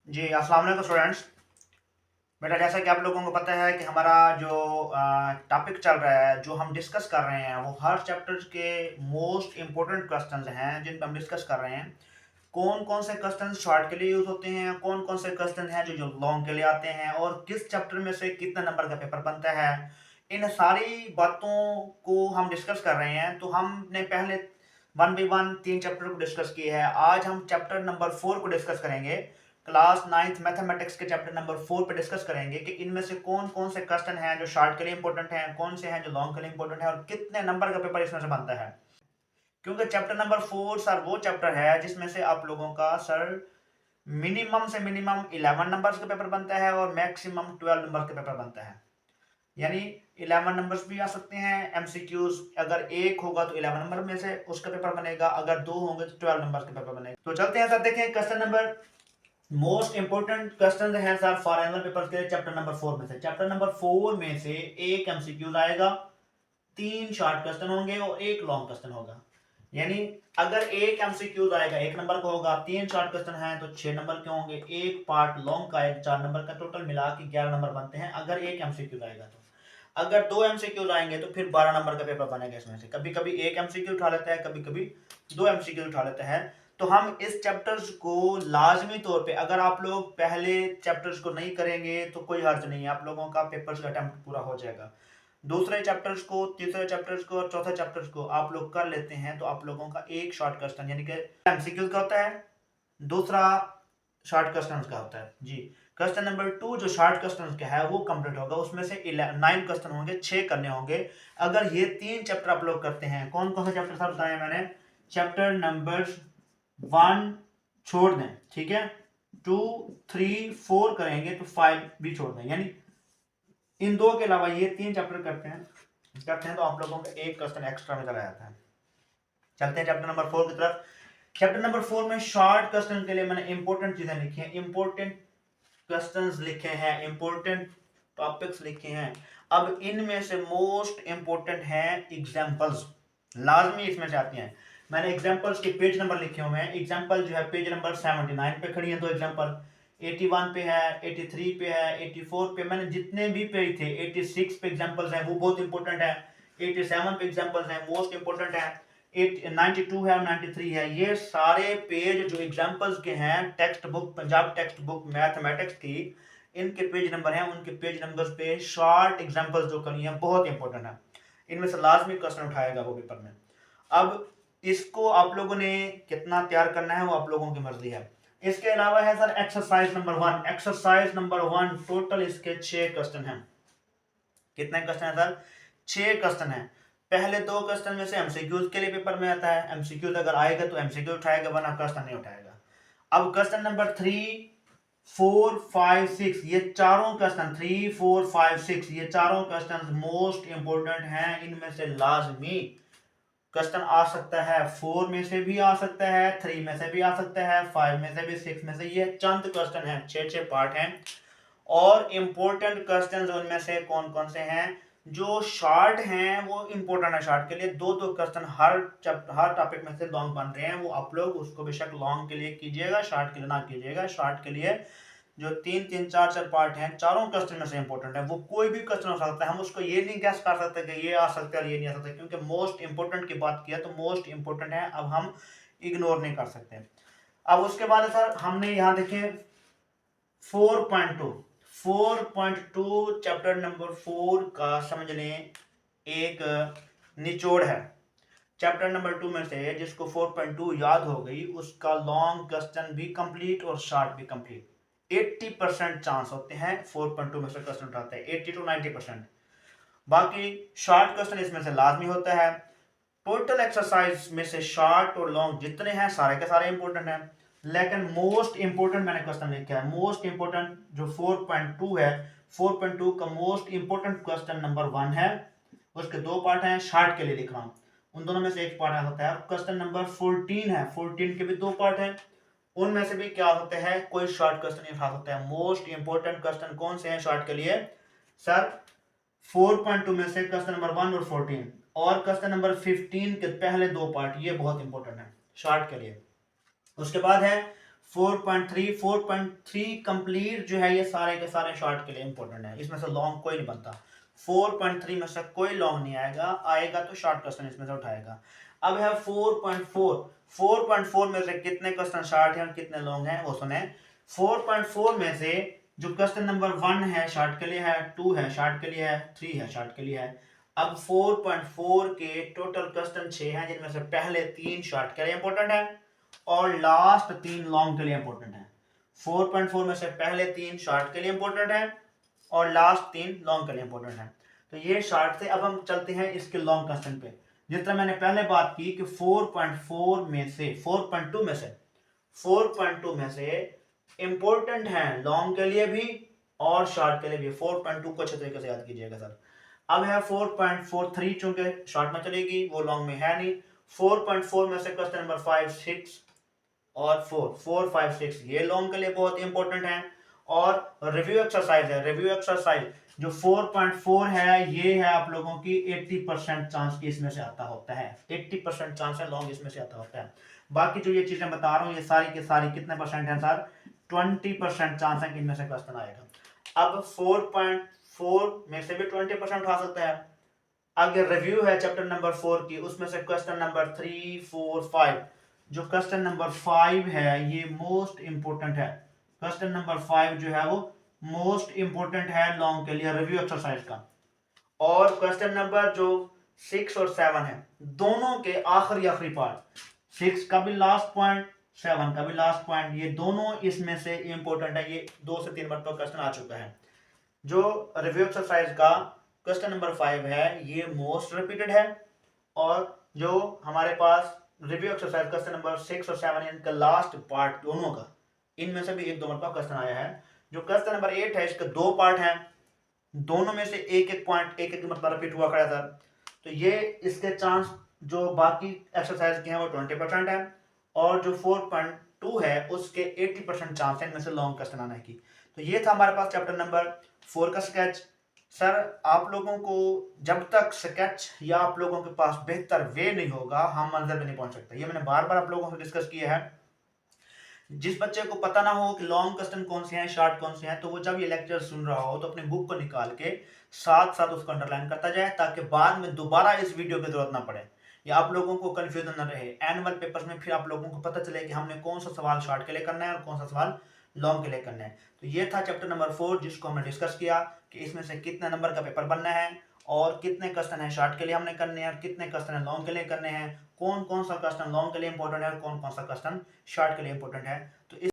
जी, अस्सलाम वालेकुम स्टूडेंट्स। बेटा जैसा कि आप लोगों को पता है कि हमारा जो टॉपिक चल रहा है, जो हम डिस्कस कर रहे हैं, वो हर चैप्टर्स के मोस्ट इम्पोर्टेंट क्वेश्चंस हैं, जिन पे हम डिस्कस कर रहे हैं। कौन-कौन से क्वेश्चंस शॉर्ट के लिए यूज़ होते हैं, कौन-कौन से क्वेश्चन हैं जो लॉन्ग के लिए आते हैं और किस चैप्टर में से कितने नंबर का पेपर बनता है। इन सारी बातों को हम डिस्कस कर रहे हैं, तो हमने पहले 1 बाय 1 3 चैप्टर को डिस्कस किए हैं। आज हम चैप्टर नंबर 4 को डिस्कस करेंगे। क्लास 9th मैथमेटिक्स के चैप्टर नंबर 4 पे डिस्कस करेंगे कि इनमें से कौन-कौन से क्वेश्चन हैं जो शॉर्ट के लिए इंपॉर्टेंट हैं, कौन से हैं जो लॉन्ग के लिए इंपॉर्टेंट है और कितने नंबर का पेपर इसमें से बनता है। क्योंकि चैप्टर नंबर 4 सर वो चैप्टर है जिसमें से आप लोगों का सर मिनिमम से मिनिमम 11 नंबर्स का पेपर बनता है और मैक्सिमम 12 नंबर का पेपर बनता है। यानी 11 नंबर्स भी आ सकते हैं एमसीक्यूज। अगर एक होगा तो 11 नंबर में से उसका पेपर बनेगा, अगर दो होंगे तो 12 नंबर्स का पेपर बनेगा। तो चलते हैं सर, देखें question number most important question है सर फॉर एनुअल पेपर के चैप्टर नंबर 4 में से। चैप्टर नंबर 4 में से एक एमसीक्यूज आएगा, 3 शॉर्ट क्वेश्चन होंगे और एक लॉन्ग क्वेश्चन होगा। यानी अगर एक एमसीक्यूज आएगा 1 नंबर का होगा, 3 शॉर्ट क्वेश्चन है तो 6 नंबर के होंगे, एक पार्ट लॉन्ग का आएगा 4 नंबर का, टोटल मिला के 11 नंबर बनते हैं अगर एक एमसीक्यूज आएगा तो। अगर 2 एमसीक्यूज आएंगे तो फिर 12 नंबर का पेपर बनेगा इसमें से। कभी कभी एक एमसीक्यू उठा लेता है, कभी कभी 2 एमसीक्यू उठा लेता है। तो हम इस चैप्टर्स को लाजमी तौर पे, अगर आप लोग पहले चैप्टर्स को नहीं करेंगे तो कोई हर्ज नहीं है, आप लोगों का पेपर्स का अटेम्प्ट पूरा हो जाएगा। दूसरे चैप्टर्स को, तीसरे चैप्टर्स को और चौथे चैप्टर्स को आप लोग कर लेते हैं तो आप लोगों का एक शॉर्ट क्वेश्चन यानी कि एमसीक्यू का होता है, दूसरा शॉर्ट क्वेश्चन का होता है जी। क्वेश्चन नंबर 2 जो शॉर्ट क्वेश्चन का है वो कंप्लीट होगा, उसमें से 9 क्वेश्चन होंगे, 6 करने होंगे। अगर ये 3 चैप्टर आप लोग करते हैं, कौन कौन से चैप्टर था बताया मैंने, चैप्टर नंबर 1 छोड़ दें, ठीक है, 2 3 4 करेंगे तो 5 भी छोड़ दें, यानी इन दो के अलावा ये 3 चैप्टर करते हैं तो आप लोगों का एक क्वेश्चन एक्स्ट्रा में चला जाता है। चलते हैं चैप्टर नंबर 4 की तरफ। चैप्टर नंबर 4 में शॉर्ट क्वेश्चन के लिए मैंने इंपॉर्टेंट चीजें लिखी हैं, इंपॉर्टेंट क्वेश्चंस लिखे हैं, इंपॉर्टेंट टॉपिक्स लिखे हैं। अब इनमें से मोस्ट इंपॉर्टेंट है एग्जांपल्स, लाजमी इसमें से आती हैं। मैंने एग्जांपल्स के पेज नंबर लिखे हुए हैं। एग्जांपल जो है पेज नंबर 79 पे खड़ी है, दो एग्जांपल 81 पे है, 83 पे है, 84 पे, मैंने जितने भी पेज थे 86 पे एग्जांपल्स हैं वो बहुत इंपॉर्टेंट है, 87 पे एग्जांपल्स हैं मोस्ट इंपॉर्टेंट है, 92 है और 93 है। ये सारे पेज जो एग्जांपल्स के हैं text book, Punjab text book mathematics की, इनके पेज नंबर हैं, उनके पेज नंबर्स पे शॉर्ट एग्जांपल्स जो करी हैं बहुत इंपॉर्टेंट है, इनमें से लाजमी क्वेश्चन उठाएगा वो पेपर में। अब इसको आप लोगों ने कितना तैयार करना है वो आप लोगों की मर्जी है। इसके अलावा है sir exercise number 1। Exercise number 1 total इसके 6 क्वेश्चन हैं। कितने क्वेश्चन है सर? 6 क्वेश्चन है। पहले 2 क्वेश्चन में से एमसीक्यूज के लिए पेपर में आता है, एमसीक्यूज अगर आएगा तो एमसीक्यू उठाएगा वरना क्वेश्चन नहीं उठाएगा। अब क्वेश्चन नंबर 3 4 5 6 ये चारों क्वेश्चन 3 4 5 6 ये चारों क्वेश्चन मोस्ट इंपोर्टेंट हैं। इनमें से लाजमी क्वेश्चन आ सकता है, 4 में से भी आ सकता है, 3 में से भी आ सकता है, 5 में से भी, 6 में से। ये चंद क्वेश्चन हैं, 6 पार्ट हैं। और इंपॉर्टेंट क्वेश्चंस उनमें से कौन कौन से हैं? जो शॉर्ट हैं वो इंपॉर्टेंट है, शॉर्ट के लिए दो दो क्वेश्चन हर टॉपिक में से लॉन्ग बन रहे हैं, वो आप लोग उसको बेशक लॉन्ग के लिए कीजिएगा, शॉर्ट के लिए ना कीजिएगा। शॉर्ट के लिए जो 3 3 4 4 पार्ट हैं, चारों क्वेश्चन में से इंपॉर्टेंट है, वो कोई भी क्वेश्चन हो सकता है। हम उसको ये नहीं गैस कर सकते कि ये आ सकता है और ये नहीं आ सकता, क्योंकि मोस्ट इंपॉर्टेंट की बात किया तो मोस्ट इंपॉर्टेंट है, अब हम इग्नोर नहीं कर सकते। अब उसके बाद सर हमने यहाँ देखें 4.2 4.2 चैप्टर नंबर 4 का समझ लें एक निचोड़ है। चैप्टर नंबर 2 में से जिसको 4.2 याद हो गई उसका लॉन्ग क्वेश्चन भी कंप्लीट और शॉर्ट भी कंप्लीट। 80% चांस होते हैं 4.2 में से क्वेश्चन उठाते हैं, 80 to 90%। बाकी शॉर्ट क्वेश्चन इसमें से लाजमी होता है। टोटल एक्सरसाइज में से शॉर्ट और लॉन्ग जितने हैं सारे के सारे इंपॉर्टेंट हैं, लेकिन मोस्ट इंपॉर्टेंट मैंने क्वेश्चन लिखा है। मोस्ट इंपॉर्टेंट जो 4.2 है, 4.2 का मोस्ट इंपॉर्टेंट क्वेश्चन नंबर 1 है, उसके 2 पार्ट हैं, शॉर्ट के लिए लिख रहा हूं, उन दोनों में से एक पार्ट होता है। क्वेश्चन नंबर 14 है, 14 के भी 2 पार्ट हैं, उनमें से भी क्या होते हैं, कोई शॉर्ट क्वेश्चन नहीं उठा सकते हैं। मोस्ट इंपॉर्टेंट क्वेश्चन कौन से हैं शॉर्ट के लिए सर? 4.2 में से क्वेश्चन नंबर 1 और 14 और क्वेश्चन नंबर 15 के पहले 2 पार्ट, ये बहुत इंपॉर्टेंट है शॉर्ट के लिए। उसके बाद है 4.3 कंप्लीट जो है ये सारे के सारे शॉर्ट के लिए इंपॉर्टेंट है, इसमें से लॉन्ग कोई नहीं बनता। 4.3 में से कोई लॉन्ग नहीं आएगा, आएगा तो शॉर्ट क्वेश्चन इसमें से उठाएगा। अब है 4.4। 4.4 में से कितने क्वेश्चन शॉर्ट हैं और कितने लॉन्ग हैं वो सुने। 4.4 में से जो क्वेश्चन नंबर 1 है शॉर्ट के लिए है, 2 है शॉर्ट के लिए है, 3 है शॉर्ट के लिए है। अब 4.4 के टोटल क्वेश्चन 6 हैं, जिनमें से पहले 3 शॉर्ट के लिए इंपॉर्टेंट है और लास्ट 3 लॉन्ग के लिए इंपॉर्टेंट है। 4.4 में से पहले 3 शॉर्ट के लिए इंपॉर्टेंट है और लास्ट 3 लॉन्ग के लिए इंपॉर्टेंट है। तो ये शॉर्ट से अब हम चलते हैं इसके लॉन्ग क्वेश्चन पे। जिस तरह मैंने पहले बात की कि 4.4 में से 4.2 में से 4.2 में से इंपॉर्टेंट है लॉन्ग के लिए भी और शॉर्ट के लिए भी। 4.2 को अच्छे तरीके से याद कीजिएगा सर। अब है 4.43, चूंकि शॉर्ट में चलेगी वो लॉन्ग में है नहीं। 4.4 में से क्वेश्चन नंबर 5, 6 और 4, 5, 6 ये लॉन्ग के लिए बहुत इंपॉर्टेंट है। और रिव्यू एक्सरसाइज है, रिव्यू एक्सरसाइज जो 4.4 है ये है आप लोगों की 80% चांस की इसमें से आता होता है। 80% चांस है लॉन्ग इसमें से आता होता है। बाकी जो ये चीजें बता रहा हूँ ये सारी की सारी कितने परसेंट है सर? 20% चांस है कि इनमें से क्वेश्चन आएगा। अब 4.4 में से भी 20% उठा सकता है। आगे रिव्यू है चैप्टर नंबर 4 की, उसमें से क्वेश्चन नंबर 3, 4, 5। जो क्वेश्चन नंबर 5 है ये मोस्ट इंपोर्टेंट है। क्वेश्चन नंबर 5 जो है वो मोस्ट इंपोर्टेंट है लॉन्ग के लिए रिव्यू एक्सरसाइज का। और क्वेश्चन नंबर जो 6 और 7 है दोनों के आखिरी पार्ट, 6 का भी लास्ट पॉइंट, 7 का भी लास्ट पॉइंट, ये दोनों इसमें से इंपोर्टेंट है। ये 2 से 3 मरतबा क्वेश्चन आ चुका है। जो रिव्यू एक्सरसाइज का क्वेश्चन नंबर 5 है ये मोस्ट रिपीटेड है। और जो हमारे पास रिव्यू एक्सरसाइज क्वेश्चन नंबर 6 और 7 इनका लास्ट पार्ट दोनों का, इनमें से भी 1-2 मरतबा क्वेश्चन आया है। जो क्वेश्चन नंबर 8 है इसके 2 पार्ट हैं, दोनों में से एक पॉइंट एक मरतबा रिपीट हुआ खड़ा था। तो ये इसके चांस जो बाकी एक्सरसाइज के हैं वो 20% है और जो 4.2 है उसके 80% चांस है इनमें से लॉन्ग क्वेश्चन आने की। तो ये था हमारे पास चैप्टर नंबर 4 का स्केच। सर आप लोगों को जब तक स्केच या आप लोगों के पास बेहतर वे नहीं होगा हम मंजिल पे नहीं पहुंच सकते। ये मैंने बार बार आप लोगों से डिस्कस किया है। जिस बच्चे को पता ना हो कि लॉन्ग क्वेश्चन कौन से हैं शॉर्ट कौन से हैं, तो वो जब ये लेक्चर सुन रहा हो तो अपनी बुक को निकाल के साथ साथ उसको अंडरलाइन करता जाए, ताकि बाद में दोबारा इस वीडियो की जरूरत ना पड़े या आप लोगों को कंफ्यूजन ना रहे। एनुअल पेपर्स में फिर आप लोगों को पता चले कि हमने कौन सा सवाल शॉर्ट के लिए करना है और कौन सा सवाल लॉन्ग के लिए करना है। तो ये था चैप्टर नंबर 4 जिसको हमने डिस्कस किया कि इसमें से कितने नंबर का पेपर बनना है और कितने क्वेश्चन है शॉर्ट के लिए हमने करने हैं और कितने क्वेश्चन है लॉन्ग के लिए करने हैं, कौन कौन सा क्वेश्चन लॉन्ग के लिए इंपॉर्टेंट है और कौन कौन सा क्वेश्चन शॉर्ट के लिए इंपॉर्टेंट है। तो